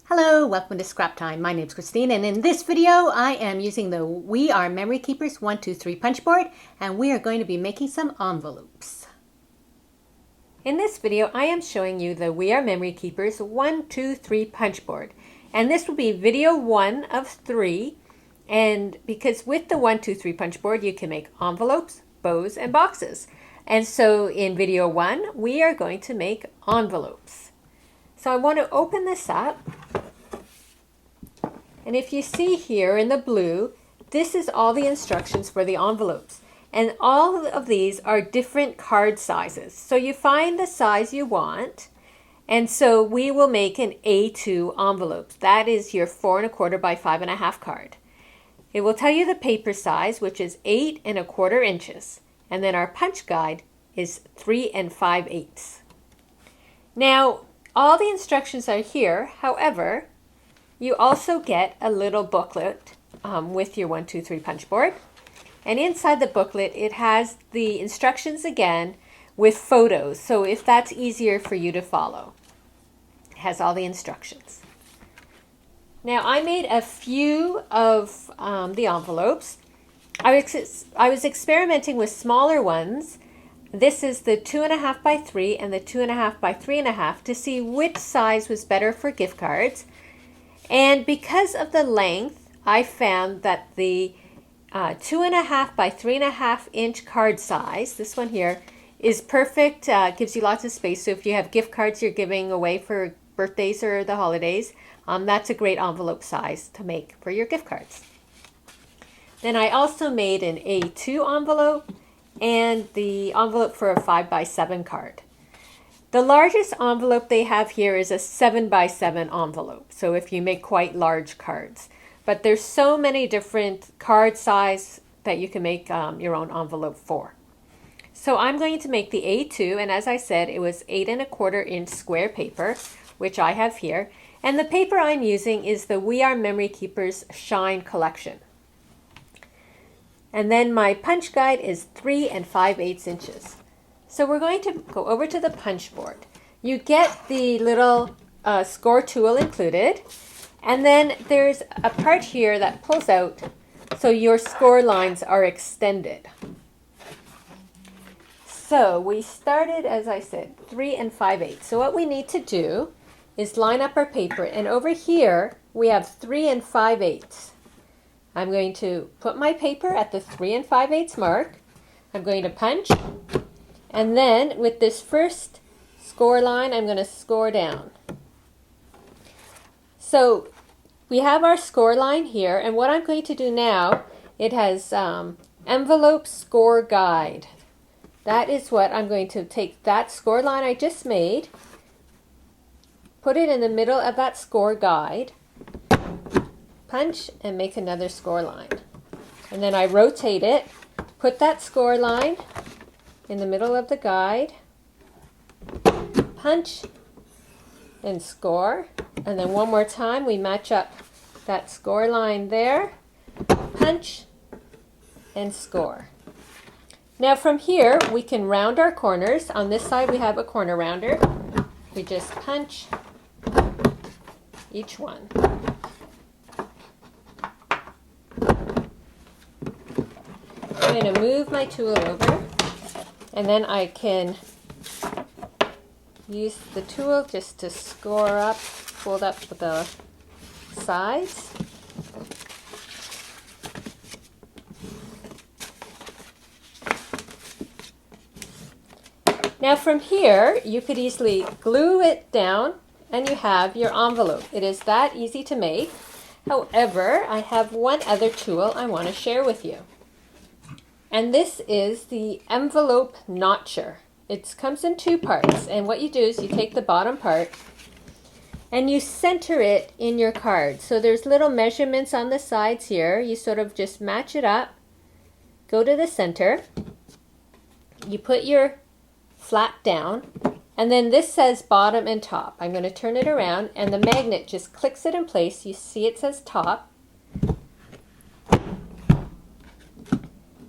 Hello, welcome to Scrap Time. My name is Christine, and in this video I am using the We Are Memory Keepers 1, 2, 3 punch board, and we are going to be making some envelopes. In this video I am showing you the We Are Memory Keepers 1, 2, 3 punch board, and this will be video 1 of 3, and because with the 1, 2, 3 punch board you can make envelopes, bows, and boxes. And so in video 1 we are going to make envelopes. So I want to open this up. And if you see here in the blue, this is all the instructions for the envelopes. And all of these are different card sizes. So you find the size you want. And so we will make an A2 envelope. That is your 4 1/4 by 5 1/2 card. It will tell you the paper size, which is 8 1/4 inches. And then our punch guide is 3 5/8. Now, all the instructions are here. However, you also get a little booklet with your 1, 2, 3 punch board. And inside the booklet, it has the instructions again with photos. So if that's easier for you to follow, it has all the instructions. Now, I made a few of the envelopes. I was experimenting with smaller ones. This is the 2 1/2 by 3 and the 2 1/2 by 3 1/2 to see which size was better for gift cards. And because of the length, I found that the 2 1/2 by 3 1/2 inch card size, this one here, is perfect. Gives you lots of space. So if you have gift cards you're giving away for birthdays or the holidays, that's a great envelope size to make for your gift cards. Then I also made an A2 envelope and the envelope for a 5 by 7 card. The largest envelope they have here is a 7 by 7 envelope, so if you make quite large cards. But there's so many different card size that you can make your own envelope for. So I'm going to make the A2, and as I said, it was 8 1/4 inch square paper, which I have here. And the paper I'm using is the We Are Memory Keepers Shine Collection. And then my punch guide is 3 5/8 inches. So we're going to go over to the punch board. You get the little score tool included, and then there's a part here that pulls out so your score lines are extended. So we started, as I said, 3 5/8. So what we need to do is line up our paper, and over here we have 3 5/8. I'm going to put my paper at the 3 5/8 mark. I'm going to punch. And then with this first score line, I'm going to score down. So we have our score line here, and what I'm going to do now, it has envelope score guide. That is what I'm going to take that score line I just made, put it in the middle of that score guide, punch, and make another score line. And then I rotate it, put that score line in the middle of the guide, punch and score, and then one more time we match up that score line there, punch and score. Now from here we can round our corners. On this side we have a corner rounder. We just punch each one. I'm going to move my tool over, and then I can use the tool just to score up, fold up the sides. Now from here, you could easily glue it down and you have your envelope. It is that easy to make. However, I have one other tool I want to share with you. And this is the envelope notcher. It comes in 2 parts, and what you do is you take the bottom part and you center it in your card. So there's little measurements on the sides here. You sort of just match it up, go to the center, you put your flap down, and then this says bottom and top. I'm going to turn it around, and the magnet just clicks it in place. You see it says top.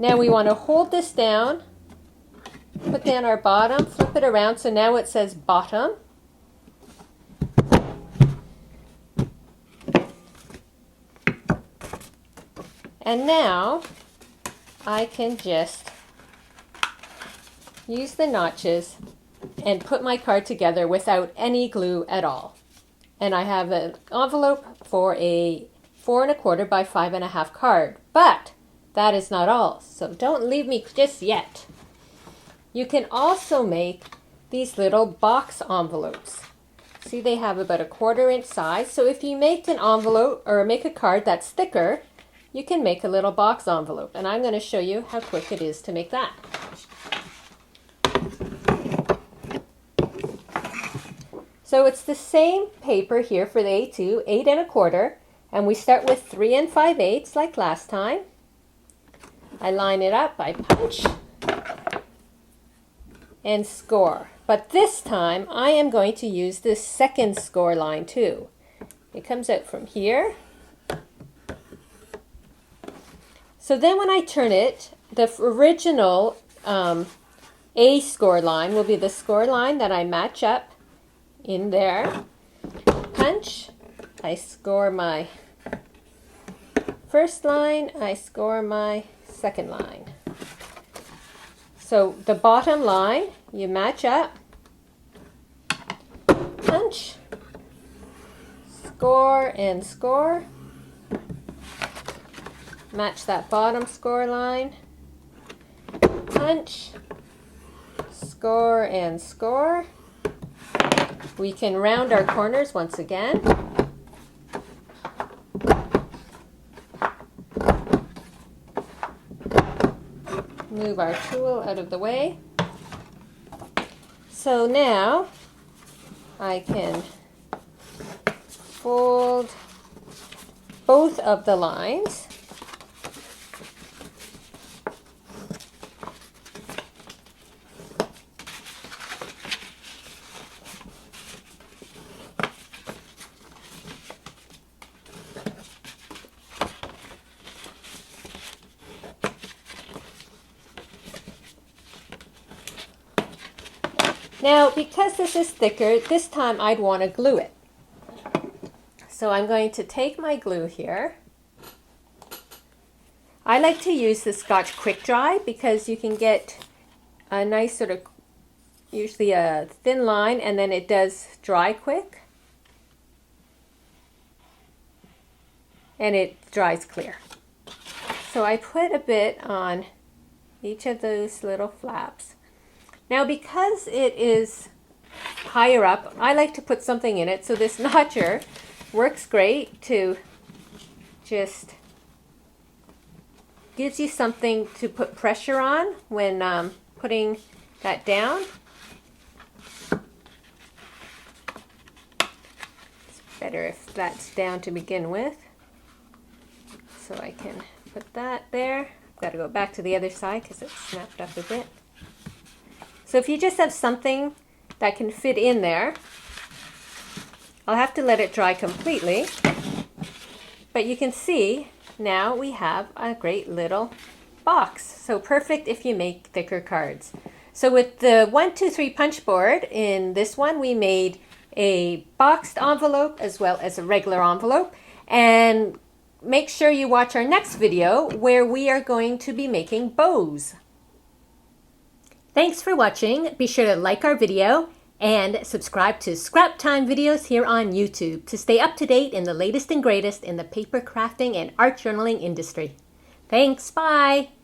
Now we want to hold this down, put down our bottom, flip it around, so now it says bottom. And now I can just use the notches and put my card together without any glue at all. And I have an envelope for a 4 1/4 by 5 1/2 card. But that is not all, so don't leave me just yet. You can also make these little box envelopes. See, they have about a 1/4 inch size. So if you make an envelope or make a card that's thicker, you can make a little box envelope. And I'm going to show you how quick it is to make that. So it's the same paper here for the A2, 8 1/4, and we start with 3 5/8 like last time. I line it up, I punch, and score. But this time I am going to use this second score line too. It comes out from here. So then when I turn it, the original A score line will be the score line that I match up in there. Punch, I score my first line, I score my second line. So the bottom line, you match up, punch, score and score, match that bottom score line, punch, score and score. We can round our corners once again. Move our tool out of the way. So now I can fold both of the lines. Now, because this is thicker, this time I'd want to glue it. So I'm going to take my glue here. I like to use the Scotch Quick Dry because you can get a nice sort of, usually a thin line, and then it does dry quick. And it dries clear. So I put a bit on each of those little flaps. Now, because it is higher up, I like to put something in it. So this notcher works great to just gives you something to put pressure on when putting that down. It's better if that's down to begin with. So I can put that there. I've got to go back to the other side because it's snapped up a bit. So if you just have something that can fit in there, I'll have to let it dry completely. But you can see now we have a great little box. So perfect if you make thicker cards. So with the 1, 2, 3 punch board, in this one we made a boxed envelope as well as a regular envelope. And make sure you watch our next video where we are going to be making bows. Thanks for watching. Be sure to like our video and subscribe to Scrap Time videos here on YouTube to stay up to date in the latest and greatest in the paper crafting and art journaling industry. Thanks, bye!